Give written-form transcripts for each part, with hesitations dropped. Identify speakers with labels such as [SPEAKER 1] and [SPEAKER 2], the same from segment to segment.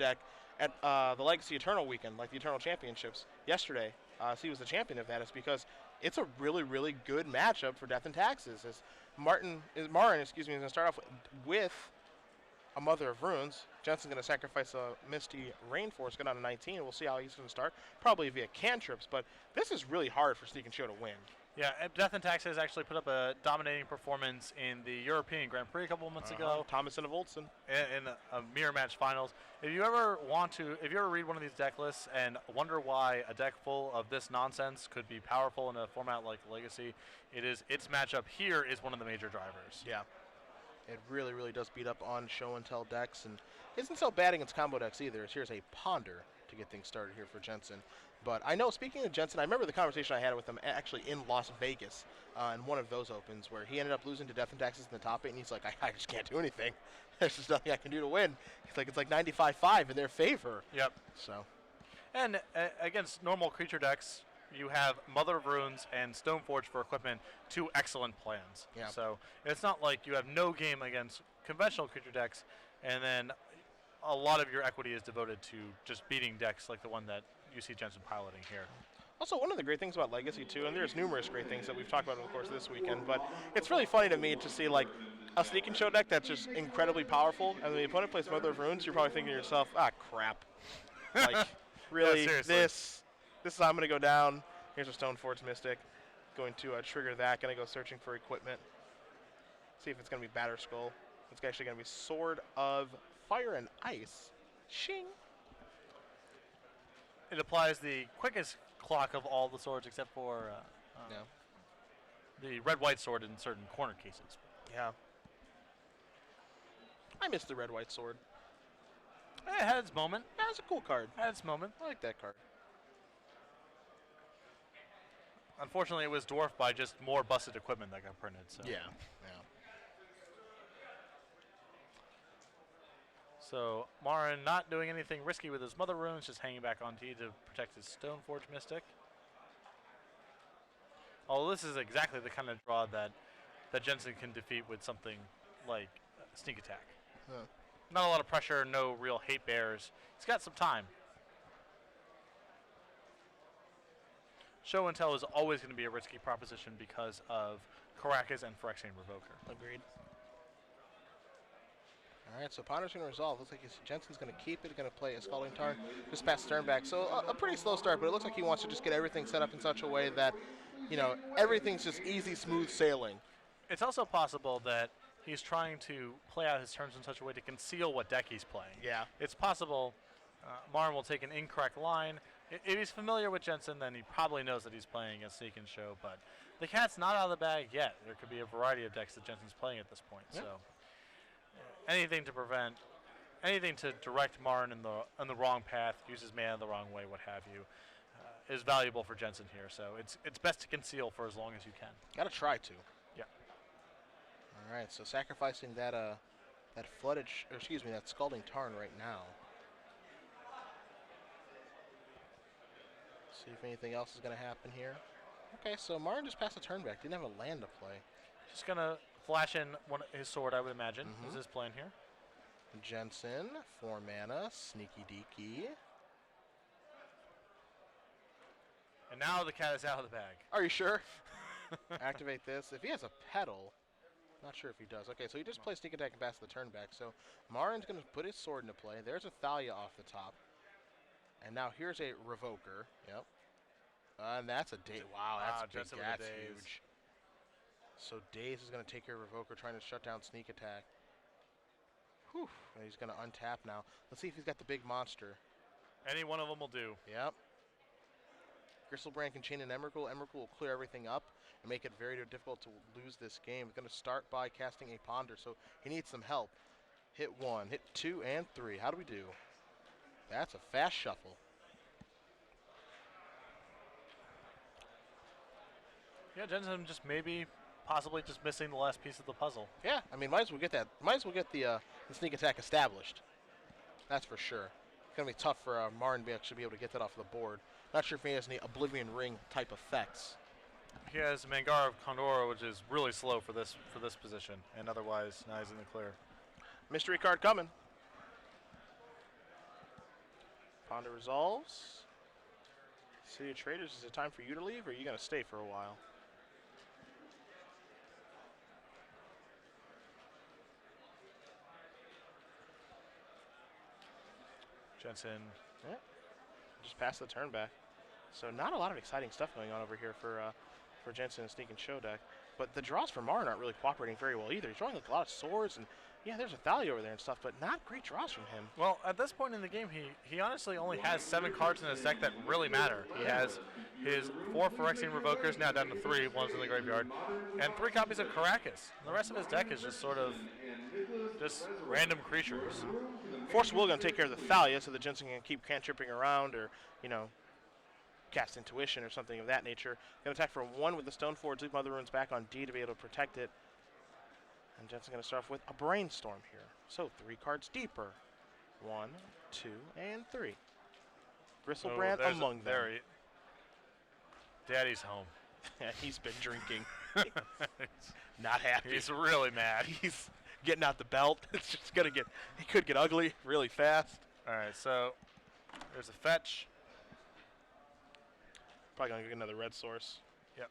[SPEAKER 1] deck at the Legacy Eternal weekend, like the Eternal Championships yesterday. So he was the champion of that. Is because it's a really, really good matchup for Death and Taxes. As Marin, is going to start off with a Mother of Runes. Jensen's going to sacrifice a Misty Rainforest, go down to 19. We'll see how he's going to start. Probably via cantrips, but this is really hard for Sneak and Show to win.
[SPEAKER 2] Yeah, Death and Taxes actually put up a dominating performance in the European Grand Prix a couple of months ago.
[SPEAKER 1] Thomas and Voltson.
[SPEAKER 2] In a mirror match finals. If you ever read one of these deck lists and wonder why a deck full of this nonsense could be powerful in a format like Legacy, its matchup here is one of the major drivers.
[SPEAKER 1] Yeah. It really, really does beat up on show and tell decks, and isn't so bad against combo decks either. Here's a Ponder to get things started here for Jensen. But I know, speaking of Jensen, I remember the conversation I had with him actually in Las Vegas in one of those opens where he ended up losing to Death and Taxes in the top 8, and he's like, I just can't do anything. There's just nothing I can do to win. He's like, it's like 95-5 in their favor.
[SPEAKER 2] Yep.
[SPEAKER 1] So,
[SPEAKER 2] and against normal creature decks, you have Mother of Runes and Stoneforge for equipment, two excellent plans.
[SPEAKER 1] Yeah.
[SPEAKER 2] So it's not like you have no game against conventional creature decks, and then a lot of your equity is devoted to just beating decks like the one that you see Jensen piloting here.
[SPEAKER 1] Also, one of the great things about Legacy, too, and there's numerous great things that we've talked about, of course, this weekend, but it's really funny to me to see, like, a Sneak and Show deck that's just incredibly powerful, and when the opponent plays Mother of Runes, you're probably thinking to yourself, crap. Like, really,
[SPEAKER 2] Yeah,
[SPEAKER 1] this is how I'm going to go down. Here's a Stoneforge Mystic. Going to trigger that. Going to go searching for equipment. See if it's going to be Batter Skull. It's actually going to be Sword of Fire and Ice. Shing.
[SPEAKER 2] It applies the quickest clock of all the swords except for the red-white sword in certain corner cases.
[SPEAKER 1] Yeah. I missed the red-white sword.
[SPEAKER 2] It had its moment.
[SPEAKER 1] Yeah, it's a cool card.
[SPEAKER 2] Had its moment.
[SPEAKER 1] I like that card.
[SPEAKER 2] Unfortunately, it was dwarfed by just more busted equipment that got printed. So.
[SPEAKER 1] Yeah.
[SPEAKER 2] So Marin not doing anything risky with his Mother Runes, just hanging back on T to protect his Stoneforge Mystic. Although this is exactly the kind of draw that Jensen can defeat with something like Sneak Attack.
[SPEAKER 1] Huh.
[SPEAKER 2] Not a lot of pressure, no real hate bears. He's got some time. Show and Tell is always going to be a risky proposition because of Caracas and Phyrexian Revoker.
[SPEAKER 1] Agreed. All right, so Ponder's going to resolve. Looks like Jensen's going to keep it, going to play a Scalding Tarn, just past turn back. So a pretty slow start, but it looks like he wants to just get everything set up in such a way that, everything's just easy, smooth sailing.
[SPEAKER 2] It's also possible that he's trying to play out his turns in such a way to conceal what deck he's playing.
[SPEAKER 1] Yeah.
[SPEAKER 2] It's possible Marin will take an incorrect line. If he's familiar with Jensen, then he probably knows that he's playing a Sneak and Show, but the cat's not out of the bag yet. There could be a variety of decks that Jensen's playing at this point.
[SPEAKER 1] Yep.
[SPEAKER 2] So anything to direct Marin in the wrong path, use his mana the wrong way, what have you, is valuable for Jensen here. So it's best to conceal for as long as you can.
[SPEAKER 1] Got to try to.
[SPEAKER 2] Yeah.
[SPEAKER 1] All right, so sacrificing that that Scalding Tarn right now. See if anything else is going to happen here. Okay, so Marin just passed a turn back. Didn't have a land to play.
[SPEAKER 2] Just going to flash in his sword, I would imagine, is his plan here.
[SPEAKER 1] Jensen, 4 mana, Sneaky Deaky.
[SPEAKER 2] And now the cat is out of the bag.
[SPEAKER 1] Are you sure? Activate this. If he has a Petal, not sure if he does. Okay, so he just plays Sneak Attack and passes the turn back. So Marin's going to put his sword into play. There's a Thalia off the top. And now here's a Revoker. Yep. And that's a Daze. Wow, that's big. That's huge. So Daze is going to take care of Revoker, trying to shut down Sneak Attack. Whew. And he's going to untap now. Let's see if he's got the big monster.
[SPEAKER 2] Any one of them will do.
[SPEAKER 1] Yep. Gristlebrand can chain an Emrakul. Emrakul will clear everything up and make it very difficult to lose this game. He's going to start by casting a Ponder, so he needs some help. Hit 1, hit 2, and 3. How do we do? That's a fast shuffle.
[SPEAKER 2] Yeah, Jensen just possibly just missing the last piece of the puzzle.
[SPEAKER 1] Yeah, I mean, might as well get that. Might as well get the Sneak Attack established. That's for sure. It's gonna be tough for Marin to actually be able to get that off the board. Not sure if he has any Oblivion Ring type effects.
[SPEAKER 2] He has Mangar of Condora, which is really slow for this position, and otherwise, now he's in the clear.
[SPEAKER 1] Mystery card coming. Ponder resolves. City of Traders, is it time for you to leave, or are you going to stay for a while?
[SPEAKER 2] Jensen.
[SPEAKER 1] Yeah. Just pass the turn back. So not a lot of exciting stuff going on over here for Jensen and Sneak and Show deck. But the draws for Marin aren't really cooperating very well either. He's drawing like a lot of swords, and yeah, there's a Thalia over there and stuff, but not great draws from him.
[SPEAKER 2] Well, at this point in the game, he honestly only has 7 cards in his deck that really matter. He has his 4 Phyrexian Revokers, now down to 3, one's in the graveyard, and 3 copies of Caracas. The rest of his deck is just sort of just random creatures.
[SPEAKER 1] Force Will going to take care of the Thalia, so the Jensen can keep cantripping around, or, you know, cast Intuition or something of that nature. Going to attack for 1 with the Stone Forge, leave Mother Runes back on D to be able to protect it. And Jensen's going to start off with a Brainstorm here. So 3 cards deeper. 1, 2, and 3. Gristlebrand among them.
[SPEAKER 2] Daddy's home.
[SPEAKER 1] He's been drinking. Not happy.
[SPEAKER 2] He's really mad.
[SPEAKER 1] He's getting out the belt. It's just going to get, he could get ugly really fast.
[SPEAKER 2] All right, so there's a fetch.
[SPEAKER 1] Probably going to get another red source.
[SPEAKER 2] Yep.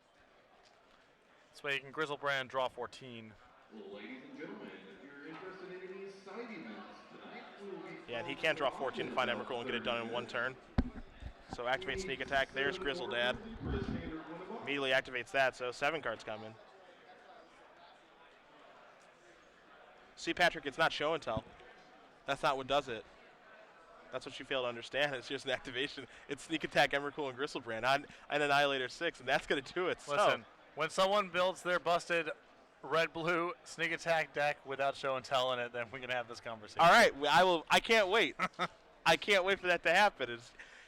[SPEAKER 2] This way you can Grizzlebrand, draw 14.
[SPEAKER 3] Ladies and gentlemen, if you're interested in any side events, tonight will be...
[SPEAKER 1] Yeah, and he can draw 14 to find Emrakul and get it done in 1 turn. So activate Sneak Attack. There's Grizzledad. Immediately activates that, so 7 cards coming. See, Patrick, it's not show and tell. That's not what does it. That's what you fail to understand. It's just an activation. It's Sneak Attack, Emrakul, and Gristlebrand on an Annihilator 6, and that's going to do it.
[SPEAKER 2] Listen, when someone builds their busted red-blue Sneak Attack deck without show and tell in it, then we can have this conversation.
[SPEAKER 1] All right, I can't wait. I can't wait for that to happen.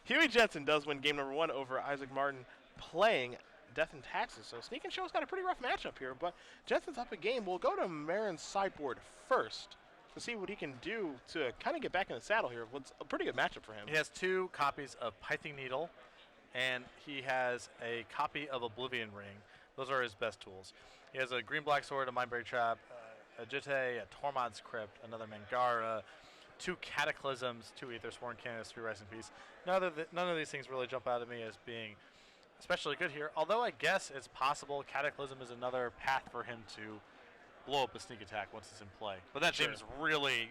[SPEAKER 1] Huey Jensen does win game number 1 over Isaac Martin playing Death and Taxes. So Sneak and Show's got a pretty rough matchup here, but Jensen's up a game. We'll go to Marin's sideboard first to see what he can do to kind of get back in the saddle here. What's a pretty good matchup for him.
[SPEAKER 2] He has 2 copies of Pithing Needle, and he has a copy of Oblivion Ring. Those are his best tools. He has a green-black sword, a Mindberry Trap, a Jitte, a Tormod's Crypt, another Mangara, 2 Cataclysms, 2 Aethersworn Cannons, 3 Rise in Peace. None of these things really jump out at me as being especially good here, although I guess it's possible Cataclysm is another path for him to blow up a Sneak Attack once it's in play. But that seems really...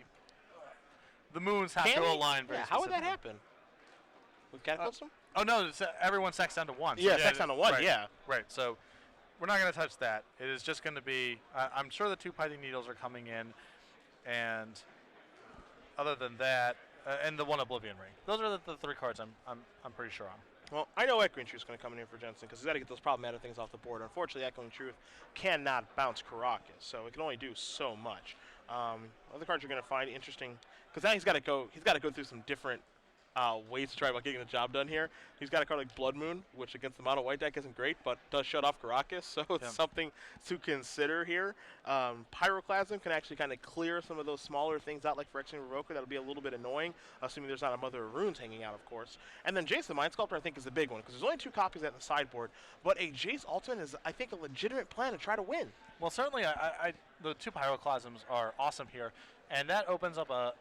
[SPEAKER 2] the moons have to align very
[SPEAKER 1] How would that happen? With Cataclysm?
[SPEAKER 2] Oh, no, everyone sacks down to 1.
[SPEAKER 1] Yeah, sacks down to 1,
[SPEAKER 2] right,
[SPEAKER 1] yeah.
[SPEAKER 2] Right, so we're not going to touch that. It is just going to be... I'm sure the 2 Pithing Needles are coming in, and other than that, and the 1 Oblivion Ring. Those are the 3 cards I'm pretty sure on.
[SPEAKER 1] Well, I know Echoing Truth is going to come in here for Jensen because he's got to get those problematic things off the board. Unfortunately, Echoing Truth cannot bounce Caracas, so it can only do so much. Other cards you're going to find interesting because now he's got to go through some different ways to try about getting the job done here. He's got a card like Blood Moon, which against the mono white deck isn't great, but does shut off Caracas, so it's something to consider here. Pyroclasm can actually kind of clear some of those smaller things out, like Phyrexian Revoker. That'll be a little bit annoying, assuming there's not a Mother of Runes hanging out, of course. And then Jace the Mind Sculptor, I think, is the big one, because there's only 2 copies at the sideboard, but a Jace Ultimate is, I think, a legitimate plan to try to win.
[SPEAKER 2] Well, certainly, the 2 Pyroclasms are awesome here, and that opens up a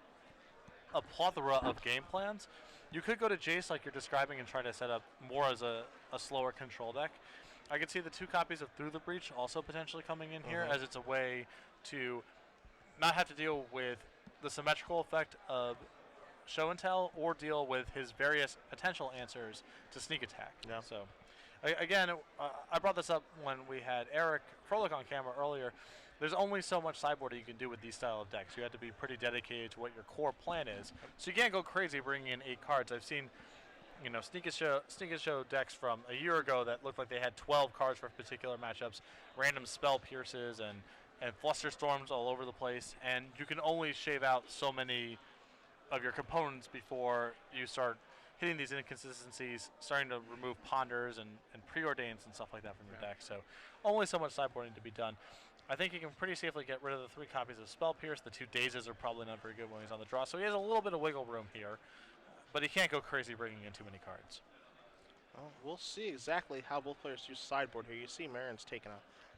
[SPEAKER 2] plethora of game plans. You could go to Jace like you're describing and try to set up more as a slower control deck. I could see the 2 copies of Through the Breach also potentially coming in here, as it's a way to not have to deal with the symmetrical effect of show and tell or deal with his various potential answers to Sneak Attack.
[SPEAKER 1] Yeah.
[SPEAKER 2] So again, I brought this up when we had Eric Froelich on camera earlier. There's only so much sideboard you can do with these style of decks. You have to be pretty dedicated to what your core plan is. So you can't go crazy bringing in 8 cards. I've seen, Sneak and Show decks from a year ago that looked like they had 12 cards for particular matchups, random Spell Pierces and Flusterstorms all over the place, and you can only shave out so many of your components before you start hitting these inconsistencies, starting to remove Ponders and Preordains and stuff like that from your deck. So only so much sideboarding to be done. I think you can pretty safely get rid of the 3 copies of Spell Pierce. The 2 Dazes are probably not very good when he's on the draw, so he has a little bit of wiggle room here, but he can't go crazy bringing in too many cards.
[SPEAKER 1] Well, we'll see exactly how both players use sideboard here. You see Marin's taking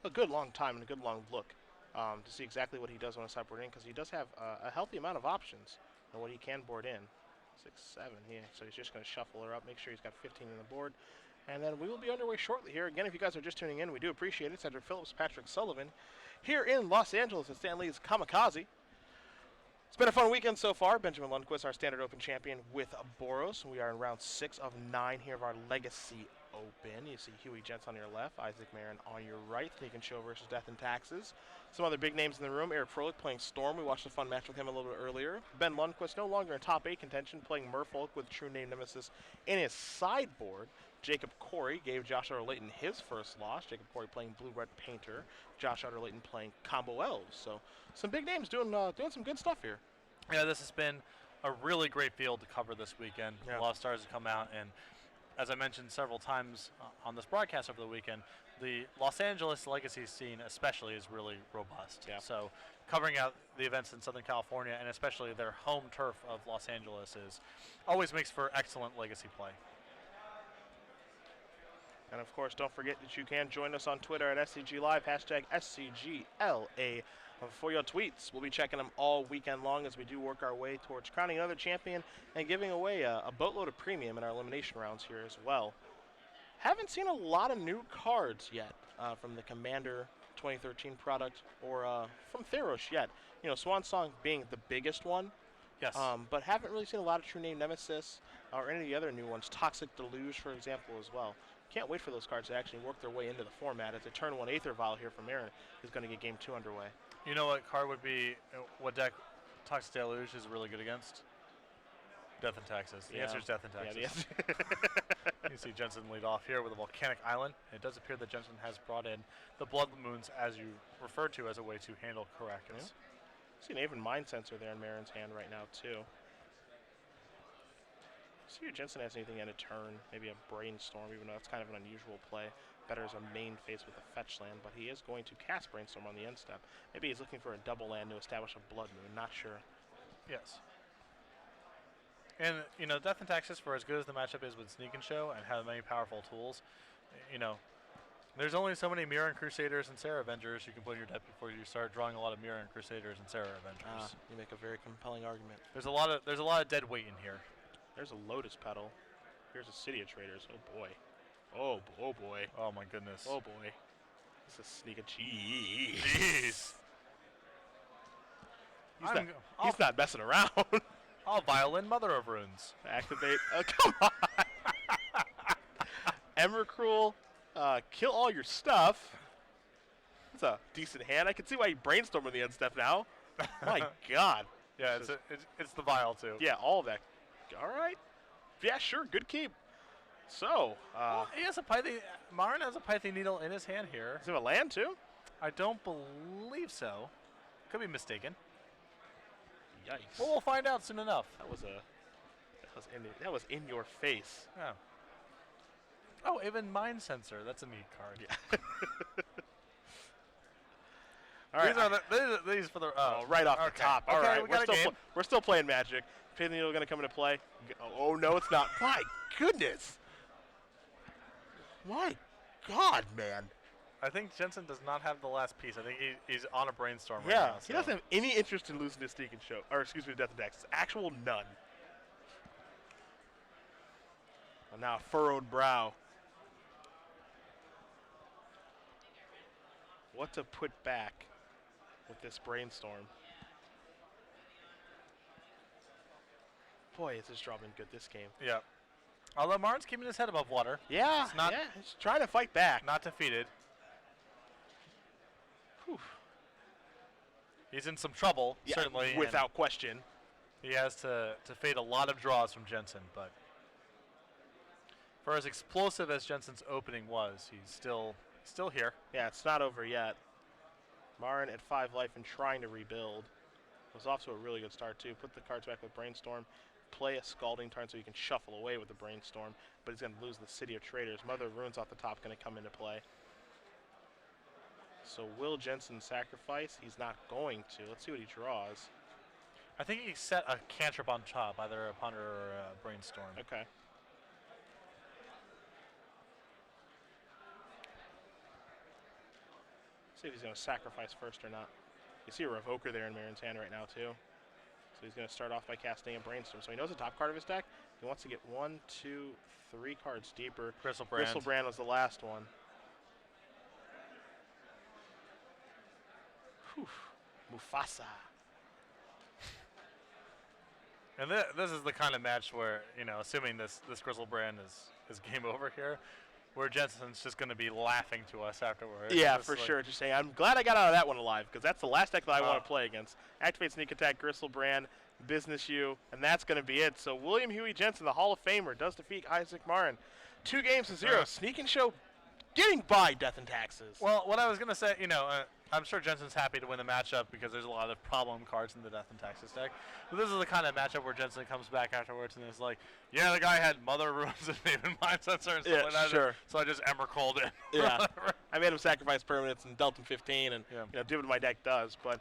[SPEAKER 1] a good long time and a good long look to see exactly what he does on a sideboard in, because he does have a healthy amount of options on what he can board in. 6, 7. Yeah, so he's just going to shuffle her up, make sure he's got 15 on the board. And then we will be underway shortly here. Again, if you guys are just tuning in, we do appreciate it. Cedric Phillips, Patrick Sullivan, here in Los Angeles at Stan Lee's Kamikaze. It's been a fun weekend so far. Benjamin Lundquist, our Standard Open champion with Boros. We are in round 6 of 9 here of our Legacy Open. You see Huey Jensen on your left, Isaac Marin on your right. Taking Show versus Death and Taxes. Some other big names in the room. Eric Froelich playing Storm. We watched a fun match with him a little bit earlier. Ben Lundquist no longer in top 8 contention, playing Merfolk with True Name Nemesis in his sideboard. Jacob Corey gave Josh Utter-Layton his first loss. Jacob Corey playing Blue-Red Painter. Josh Utter-Layton playing Combo Elves. So some big names doing some good stuff here.
[SPEAKER 2] Yeah, this has been a really great field to cover this weekend.
[SPEAKER 1] Yeah.
[SPEAKER 2] A lot of stars have come out, and as I mentioned several times on this broadcast over the weekend, the Los Angeles Legacy scene especially is really robust.
[SPEAKER 1] Yeah.
[SPEAKER 2] So covering out the events in Southern California, and especially their home turf of Los Angeles, always makes for excellent Legacy play.
[SPEAKER 1] And of course, don't forget that you can join us on Twitter at SCG Live, hashtag SCGLA for your tweets. We'll be checking them all weekend long as we do work our way towards crowning another champion and giving away a boatload of premium in our elimination rounds here as well. Haven't seen a lot of new cards yet from the Commander 2013 product or from Theros yet. You know, Swan Song being the biggest one.
[SPEAKER 2] Yes.
[SPEAKER 1] But haven't really seen a lot of True Name Nemesis or any of the other new ones. Toxic Deluge, for example, as well. Can't wait for those cards to actually work their way into the format as a turn 1 Aether Vial here from Marin is going to get game 2 underway.
[SPEAKER 2] You know what card would be, what deck Toxic Deluge is really good against? Death and Taxes. The answer is Death and Taxes.
[SPEAKER 1] Yeah,
[SPEAKER 2] You see Jensen lead off here with a Volcanic Island. It does appear that Jensen has brought in the Blood Moons, as you referred to, as a way to handle Caracas.
[SPEAKER 1] Yeah. See an even Mind Sensor there in Marin's hand right now, too. See if Jensen has anything in a turn, maybe a Brainstorm, even though that's kind of an unusual play. Better as a main face with a fetch land, but he is going to cast Brainstorm on the end step. Maybe he's looking for a double land to establish a Blood Moon, not sure.
[SPEAKER 2] Yes. And, you know, Death and Taxes, for as good as the matchup is with Sneak and Show and have many powerful tools, you know, there's only so many Marin Crusaders and Sarah Avengers you can put in your deck before you start drawing a lot of Marin Crusaders and Sarah Avengers.
[SPEAKER 1] You make a very compelling argument.
[SPEAKER 2] There's a lot of dead weight in here.
[SPEAKER 1] There's a Lotus Petal. Here's a City of Traders. Oh boy. Oh boy.
[SPEAKER 2] Oh my goodness.
[SPEAKER 1] Oh boy. This is Sneak a Cheese.
[SPEAKER 2] Jeez.
[SPEAKER 1] He's not messing around.
[SPEAKER 2] I'll Violin Mother of Runes.
[SPEAKER 1] Activate. Oh, come on. Emrakul. Kill all your stuff. That's a decent hand. I can see why you brainstorm on the end step now. My God.
[SPEAKER 2] Yeah, it's the Vial too.
[SPEAKER 1] Yeah, all of that. All right. Yeah, sure. Good keep. So,
[SPEAKER 2] well, he has a Python. Marin has a Python Needle in his hand here.
[SPEAKER 1] Is it a land too?
[SPEAKER 2] I don't believe so. Could be mistaken.
[SPEAKER 1] Yikes.
[SPEAKER 2] Well, we'll find out soon enough.
[SPEAKER 1] That was in your face.
[SPEAKER 2] Yeah. Oh, even Mind Sensor. That's a neat card.
[SPEAKER 1] Yeah. All right.
[SPEAKER 2] These for the
[SPEAKER 1] right off the top. All right.
[SPEAKER 2] Okay,
[SPEAKER 1] We're still playing Magic. Python Needle going to come into play. Oh no, it's not. My goodness. My God, man.
[SPEAKER 2] I think Jensen does not have the last piece. I think he's on a Brainstorm right
[SPEAKER 1] yeah,
[SPEAKER 2] now.
[SPEAKER 1] he doesn't have any interest in losing to Sneak and Show, or excuse me, Death and Taxes. Actual none. And now furrowed brow. What to put back with this Brainstorm? Boy, has this draw been good this game.
[SPEAKER 2] Yeah. Although Marin's keeping his head above water.
[SPEAKER 1] Yeah, he's trying to fight back.
[SPEAKER 2] Not defeated.
[SPEAKER 1] Whew.
[SPEAKER 2] He's in some trouble, certainly.
[SPEAKER 1] Without question.
[SPEAKER 2] He has to fade a lot of draws from Jensen, but for as explosive as Jensen's opening was, he's still here.
[SPEAKER 1] Yeah, it's not over yet. Marin at 5 life and trying to rebuild. Was off to a really good start, too. Put the cards back with Brainstorm. Play a Scalding Tarn so he can shuffle away with the Brainstorm, but he's going to lose the City of Traders. Mother of Runes off the top going to come into play. So will Jensen sacrifice? He's not going to. Let's see what he draws.
[SPEAKER 2] I think he set a cantrip on top, either a Ponder or a Brainstorm.
[SPEAKER 1] Okay. See if he's going to sacrifice first or not. You see a Revoker there in Marin's hand right now, too. So he's going to start off by casting a Brainstorm. So he knows the top card of his deck. He wants to get 1, 2, 3 cards deeper. Brand was the last one. Whew. Mufasa.
[SPEAKER 2] And this is the kind of match where, assuming this Brand is game over here, where Jensen's just going to be laughing to us afterwards.
[SPEAKER 1] Yeah, for sure. Just saying, I'm glad I got out of that one alive, because that's the last deck that I want to play against. Activate Sneak Attack, Brand, Business U, and that's going to be it. So William Huey Jensen, the Hall of Famer, does defeat Isaac Marin. 2 games to 0. Sneak and Show getting by Death and Taxes.
[SPEAKER 2] Well, what I was going to say, I'm sure Jensen's happy to win the matchup because there's a lot of problem cards in the Death and Taxes deck. But this is the kind of matchup where Jensen comes back afterwards and is like, yeah, the guy had Mother Runes and Maven Mind Sensor and stuff like that.
[SPEAKER 1] Sure.
[SPEAKER 2] So I just Emrakul it.
[SPEAKER 1] Yeah. I made him sacrifice permanents and dealt him 15 and did what my deck does. But